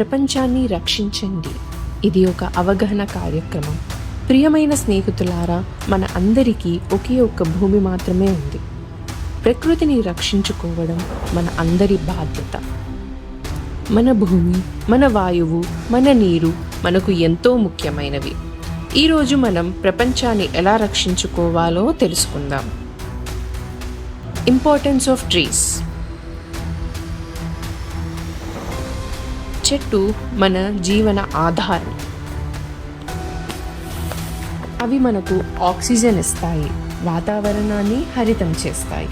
ప్రపంచాన్ని రక్షించండి. ఇది ఒక అవగాహన కార్యక్రమం. ప్రియమైన స్నేహితులారా, మన అందరికీ ఒకే ఒక్క భూమి మాత్రమే ఉంది. ప్రకృతిని రక్షించుకోవడం మన అందరి బాధ్యత. మన భూమి, మన వాయువు, మన నీరు మనకు ఎంతో ముఖ్యమైనవి. ఈరోజు మనం ప్రపంచాన్ని ఎలా రక్షించుకోవాలో తెలుసుకుందాం. Importance of trees. చెట్టు మన జీవన ఆధారం. అవి మనకు ఆక్సిజన్ ఇస్తాయి, వాతావరణాన్ని హరితం చేస్తాయి.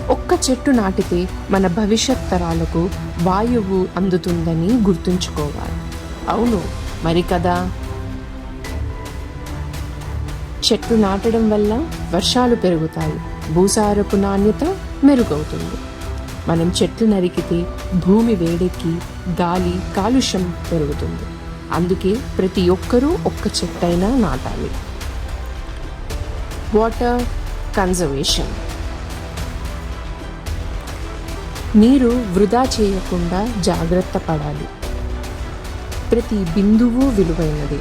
ఒక్క చెట్టు నాటితే మన భవిష్యత్ తరాలకు వాయువు అందుతుందని గుర్తుంచుకోవాలి. అవును మరి కదా. చెట్టు నాటడం వల్ల వర్షాలు పెరుగుతాయి, భూసారపు నాణ్యత మెరుగవుతుంది. మనం చెట్లు నరికితే భూమి వేడెక్కి గాలి కాలుష్యం పెరుగుతుంది. అందుకే ప్రతి ఒక్కరూ ఒక్క చెట్టైనా నాటాలి. Water conservation. నీరు వృధా చేయకుండా జాగ్రత్త పడాలి. ప్రతి బిందువు విలువైనది.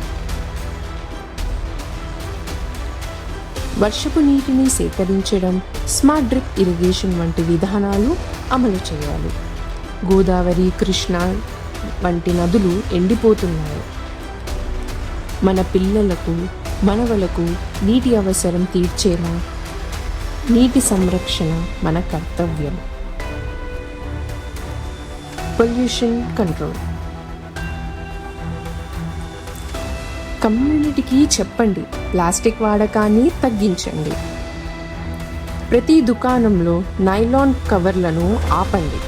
వర్షపు నీటిని సేకరించడం, స్మార్ట్ డ్రిప్ ఇరిగేషన్ వంటి విధానాలు అమలు చేయాలి. గోదావరి, కృష్ణా వంటి నదులు ఎండిపోతున్నాయి. మన పిల్లలకు, మనవలకు నీటి అవసరం తీర్చేలా నీటి సంరక్షణ మన కర్తవ్యం. Pollution control. కమ్యూనిటీకి చెప్పండి, ప్లాస్టిక్ వాడకాన్ని తగ్గించండి. ప్రతి దుకాణంలో నైలాన్ కవర్లను ఆపండి.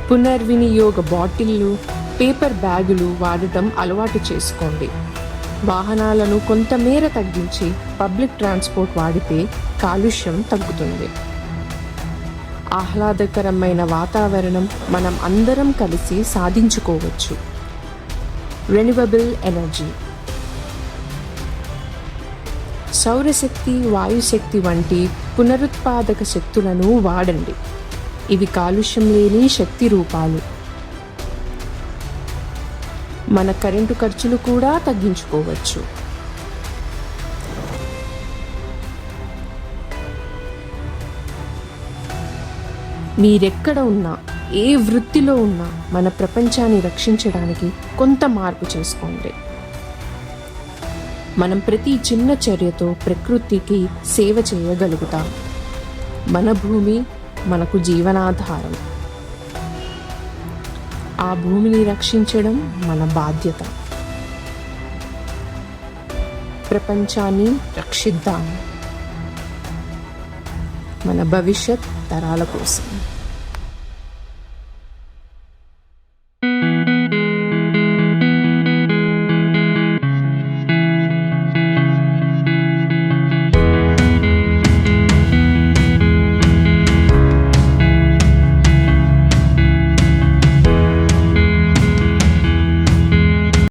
పునర్వినియోగ బాటిళ్లు, పేపర్ బ్యాగులు వాడటం అలవాటు చేసుకోండి. వాహనాలను కొంతమేర తగ్గించి పబ్లిక్ ట్రాన్స్పోర్ట్ వాడితే కాలుష్యం తగ్గుతుంది. ఆహ్లాదకరమైన వాతావరణం మనం అందరం కలిసి సాధించుకోవచ్చు. Renewable energy. సౌరశక్తి, వాయుశక్తి వంటి పునరుత్పాదక శక్తులను వాడండి. ఇవి కాలుష్యం లేని శక్తి రూపాలు. మన కరెంటు ఖర్చులు కూడా తగ్గించుకోవచ్చు. మీరెక్కడ ఉన్నా, ఏ వృత్తిలో ఉన్నా మన ప్రపంచాన్ని రక్షించడానికి కొంత మార్పు చేసుకోండి. మనం ప్రతి చిన్న చర్యతో ప్రకృతికి సేవ చేయగలుగుతాం. మన భూమి మనకు జీవనాధారం. ఆ భూమిని రక్షించడం మన బాధ్యత. ప్రపంచాన్ని రక్షిద్దాం, మన భవిష్యత్ తరాల కోసం.